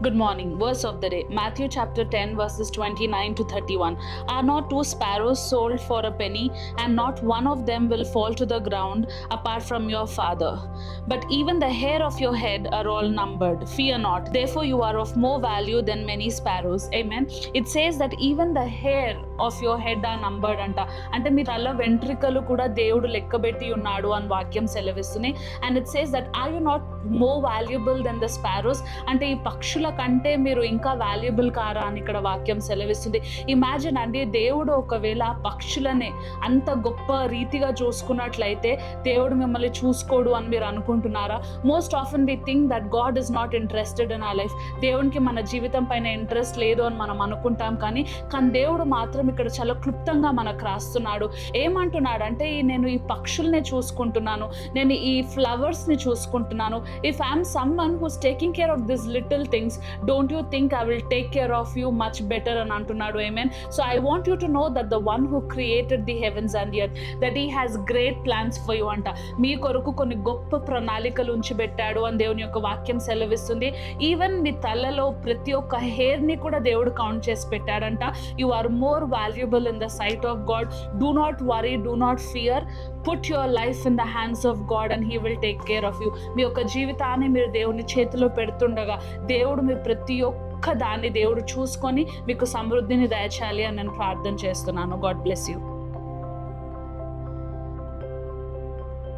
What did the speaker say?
Good morning. Verse of the day, Matthew chapter 10 verses 29 to 31. Are not two sparrows sold for a penny, and not one of them will fall to the ground apart from your Father? But even the hair of your head are all numbered. Fear not, therefore you are of more value than many sparrows. Amen. It says that even the hair of your head are numbered అంటే మీ తల ventricle కూడా దేవుడు లెక్కబెట్టి ఉన్నాడు అని వాక్యం సెలవిస్తుంది. And it says that are you not more valuable than the sparrows, అంటే ఈ పక్షుల కంటే మీరు ఇంకా వాల్యుబుల్ కారా అని ఇక్కడ వాక్యం సెలవిస్తుంది. ఇమాజిన్ అండి, దేవుడు ఒకవేళ పక్షులనే అంత గొప్ప రీతిగా చూసుకున్నట్లయితే దేవుడు మిమ్మల్ని చూసుకోడు అని మీరు అనుకుంటున్నారా? Most often we think that God is not interested in our life. దేవునికి మన జీవితం పైన ఇంట్రెస్ట్ లేదు అని మనం అనుకుంటాం, కానీ దేవుడు మాత్రం ఇక్కడ చాలా క్లుప్తంగా మనకు రాస్తున్నాడు. ఏమంటున్నాడు అంటే, నేను ఈ పక్షుల్ని చూసుకుంటున్నాను, నేను ఈ ఫ్లవర్స్ని చూసుకుంటున్నాను. If I'm someone who's taking care of this little things, don't you think I will take care of you much better అని అంటున్నాడు. ఆమేన్. So I want you to know that the one who created the heavens and the earth, that he has great plans for you అంట. మీ కొరకు కొన్ని గొప్ప ప్రణాళికలు ఉంచి పెట్టాడు అని దేవుని యొక్క వాక్యం సెలవిస్తుంది. ఈవెన్ మీ తలలో ప్రతి ఒక్క హెయిర్ని కూడా దేవుడు కౌంట్ చేసి పెట్టాడంట. You are more valuable in the sight of God. Do not worry, do not fear. Put your life in the hands of God and he will take care of you. మీ యొక్క జీవితాన్ని మీరు దేవుని చేతిలో పెడుతుండగా దేవుడు మీ ప్రతి ఒక్క దాన్ని దేవుడు చూసుకొని మీకు సమృద్ధిని దయచేయాలి అని నేను ప్రార్థన చేస్తున్నాను. God bless you.